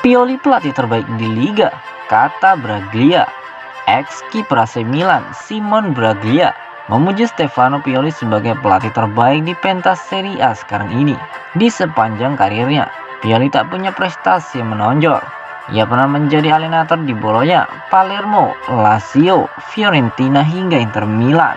Pioli pelatih terbaik di Liga, kata Braglia. Ex-kiper AC Milan, Simon Braglia, memuji Stefano Pioli sebagai pelatih terbaik di pentas Serie A sekarang ini. Di sepanjang karirnya, Pioli tak punya prestasi yang menonjol. Ia pernah menjadi alienator di Bologna, Palermo, Lazio, Fiorentina hingga Inter Milan.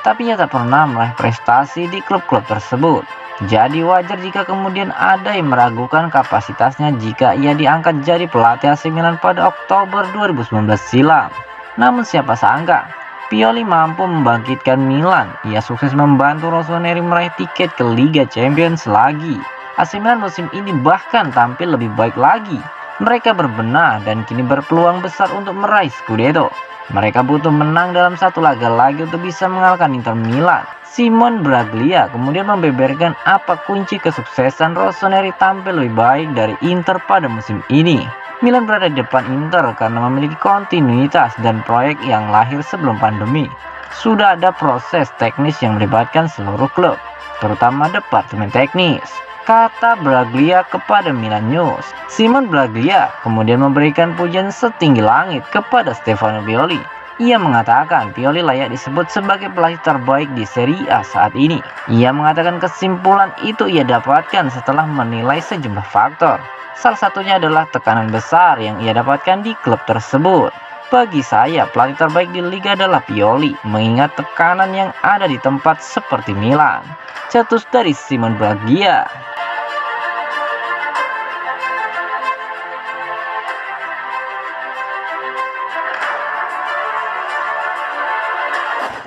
Tapi ia tak pernah meraih prestasi di klub-klub tersebut. Jadi wajar jika kemudian ada yang meragukan kapasitasnya jika ia diangkat jadi pelatih AC Milan pada Oktober 2019 silam. Namun siapa sangka, Pioli mampu membangkitkan Milan. Ia sukses membantu Rossoneri meraih tiket ke Liga Champions lagi. AC Milan musim ini bahkan tampil lebih baik lagi. Mereka berbenah dan kini berpeluang besar untuk meraih Scudetto. Mereka butuh menang dalam satu laga lagi untuk bisa mengalahkan Inter Milan. Simon Braglia kemudian membeberkan apa kunci kesuksesan Rossoneri tampil lebih baik dari Inter pada musim ini. Milan berada di depan Inter karena memiliki kontinuitas dan proyek yang lahir sebelum pandemi. Sudah ada proses teknis yang melibatkan seluruh klub, terutama departemen teknis, kata Braglia kepada Milan News. Simon Braglia kemudian memberikan pujian setinggi langit kepada Stefano Pioli. Ia mengatakan Pioli layak disebut sebagai pelatih terbaik di Serie A saat ini. Ia mengatakan kesimpulan itu ia dapatkan setelah menilai sejumlah faktor. Salah satunya adalah tekanan besar yang ia dapatkan di klub tersebut. Bagi saya, pelatih terbaik di Liga adalah Pioli, mengingat tekanan yang ada di tempat seperti Milan. Cetus dari Simon Braglia.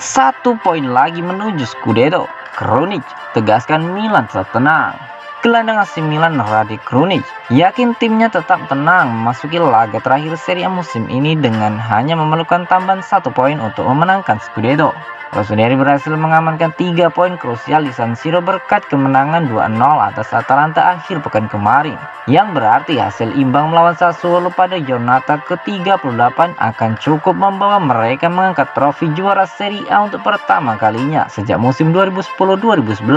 Satu poin lagi menuju Scudetto. Krunic tegaskan Milan tetap tenang. Gelandang AC Milan Rade Krunic yakin timnya tetap tenang memasuki laga terakhir Serie A musim ini dengan hanya memerlukan tambahan 1 poin untuk memenangkan Scudetto. Rossoneri berhasil mengamankan 3 poin krusial di San Siro berkat kemenangan 2-0 atas Atalanta akhir pekan kemarin, yang berarti hasil imbang melawan Sassuolo pada Giornata ke-38 akan cukup membawa mereka mengangkat trofi juara Serie A untuk pertama kalinya sejak musim 2010-2011.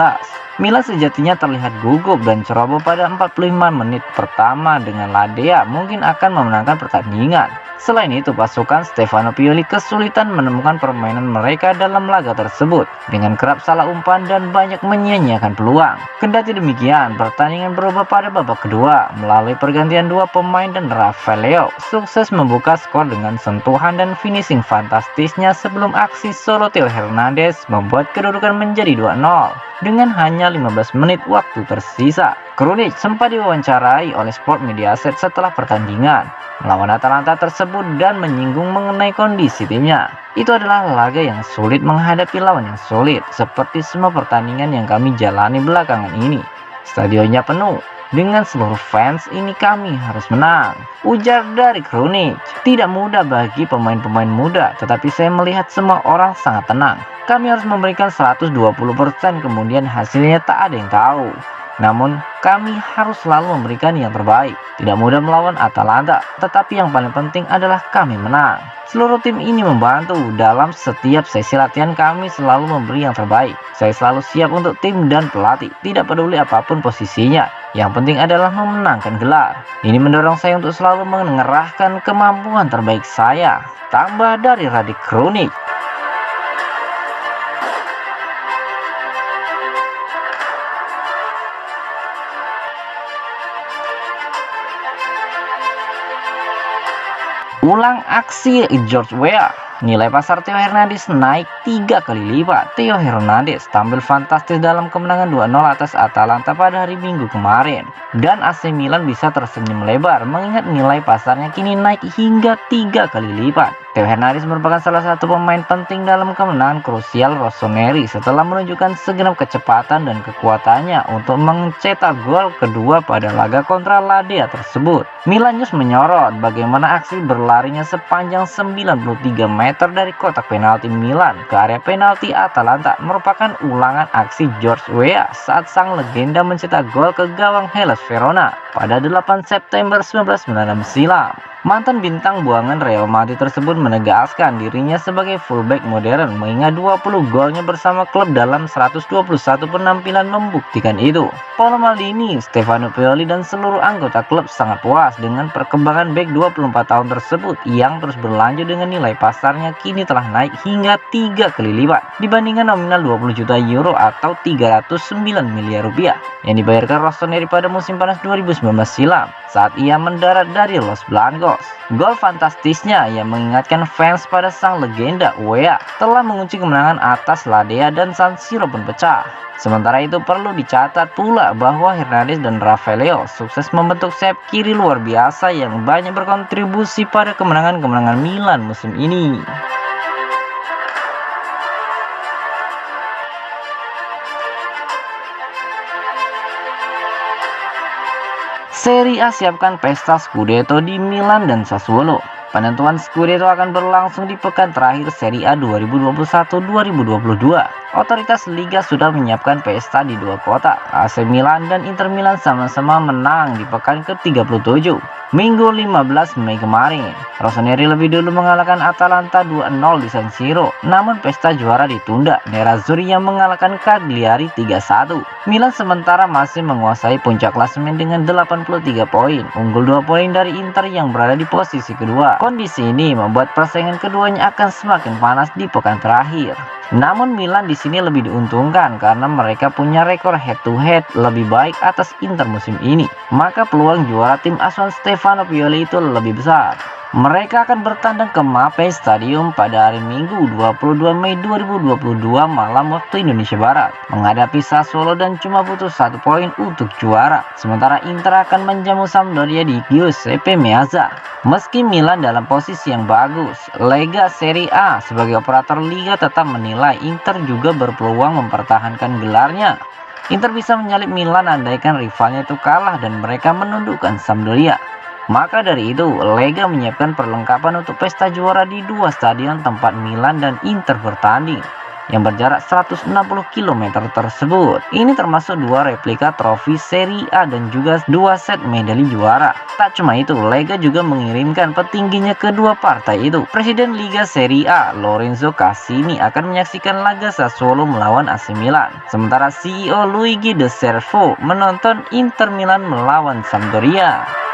Milan sejatinya terlihat gugup dan ceroboh pada 45 menit pertama dengan Ladea mungkin akan memenangkan pertandingan. Selain itu, pasukan Stefano Pioli kesulitan menemukan permainan mereka dalam laga tersebut dengan kerap salah umpan dan banyak menyia-nyiakan peluang. Kendati demikian, pertandingan berubah pada babak kedua melalui pergantian 2 pemain dan Rafael Leao sukses membuka skor dengan sentuhan dan finishing fantastisnya sebelum aksi solo Theo Hernandez membuat kedudukan menjadi 2-0 dengan hanya 15 menit waktu tersisa. Krunic sempat diwawancarai oleh Sport Mediaset setelah pertandingan melawan Atalanta tersebut dan menyinggung mengenai kondisi timnya. Itu adalah laga yang sulit menghadapi lawan yang sulit, seperti semua pertandingan yang kami jalani belakangan ini. Stadionnya penuh. Dengan seluruh fans ini kami harus menang, ujar dari Krunic. Tidak mudah bagi pemain-pemain muda, tetapi saya melihat semua orang sangat tenang. Kami harus memberikan 120%, kemudian hasilnya tak ada yang tahu. Namun kami harus selalu memberikan yang terbaik. Tidak mudah melawan Atalanta, tetapi yang paling penting adalah kami menang. Seluruh tim ini membantu. Dalam setiap sesi latihan kami selalu memberi yang terbaik. Saya selalu siap untuk tim dan pelatih, tidak peduli apapun posisinya. Yang penting adalah memenangkan gelar. Ini mendorong saya untuk selalu mengerahkan kemampuan terbaik saya, tambah dari Rade Krunic. Ulang aksi George Weah. Nilai pasar Theo Hernandez naik 3 kali lipat. Theo Hernandez tampil fantastis dalam kemenangan 2-0 atas Atalanta pada hari Minggu kemarin. Dan AC Milan bisa tersenyum lebar mengingat nilai pasarnya kini naik hingga 3 kali lipat. Theo Hernandez merupakan salah satu pemain penting dalam kemenangan krusial Rossoneri setelah menunjukkan segenap kecepatan dan kekuatannya untuk mencetak gol kedua pada laga kontra Ladea tersebut. Milan News menyorot bagaimana aksi berlarinya sepanjang 93 meter dari kotak penalti Milan ke area penalti Atalanta merupakan ulangan aksi George Weah saat sang legenda mencetak gol ke gawang Hellas Verona pada 8 September 1996 silam. Mantan bintang buangan Real Madrid tersebut menegaskan dirinya sebagai fullback modern mengingat 20 golnya bersama klub dalam 121 penampilan membuktikan itu. Paolo Maldini, Stefano Pioli dan seluruh anggota klub sangat puas dengan perkembangan bek 24 tahun tersebut yang terus berlanjut dengan nilai pasarnya kini telah naik hingga 3 kali lipat dibandingkan nominal 20 juta euro atau 309 miliar rupiah yang dibayarkan Rossoneri pada musim panas 2019 silam saat ia mendarat dari Los Blancos. Gol fantastisnya yang mengingatkan fans pada sang legenda Weah telah mengunci kemenangan atas Ladea dan San Siro pun pecah. Sementara itu perlu dicatat pula bahwa Hernandez dan Rafaeleo sukses membentuk sayap kiri luar biasa yang banyak berkontribusi pada kemenangan-kemenangan Milan musim ini. Serie A siapkan pesta Scudetto di Milan dan Sassuolo. Penentuan Scudetto akan berlangsung di pekan terakhir Serie A 2021-2022. Otoritas Liga sudah menyiapkan pesta di dua kota. AC Milan dan Inter Milan sama-sama menang di pekan ke-37. Minggu 15 Mei kemarin, Rossoneri lebih dulu mengalahkan Atalanta 2-0 di San Siro. Namun pesta juara ditunda. Nerazzurri yang mengalahkan Cagliari 3-1. Milan sementara masih menguasai puncak klasemen dengan 83 poin, unggul 2 poin dari Inter yang berada di posisi kedua. Kondisi ini membuat persaingan keduanya akan semakin panas di pekan terakhir. Namun Milan di sini lebih diuntungkan karena mereka punya rekor head to head lebih baik atas Inter musim ini. Maka peluang juara tim asuhan Stefano Pioli itu lebih besar. Mereka akan bertandang ke Mapei Stadium pada hari Minggu 22 Mei 2022 malam waktu Indonesia Barat menghadapi Sassuolo dan cuma butuh 1 poin untuk juara. Sementara Inter akan menjamu Sampdoria di Giuseppe Meazza. Meski Milan dalam posisi yang bagus, Lega Serie A sebagai operator liga tetap menilai Inter juga berpeluang mempertahankan gelarnya. Inter bisa menyalip Milan andaikan rivalnya itu kalah dan mereka menundukkan Sampdoria. Maka dari itu, Lega menyiapkan perlengkapan untuk pesta juara di dua stadion tempat Milan dan Inter bertanding yang berjarak 160 km tersebut. Ini termasuk 2 replika trofi Serie A dan juga 2 set medali juara. Tak cuma itu, Lega juga mengirimkan petingginya kedua partai itu. Presiden Liga Serie A, Lorenzo Cassini akan menyaksikan laga Sassuolo melawan AC Milan. Sementara CEO Luigi De Servo menonton Inter Milan melawan Sampdoria.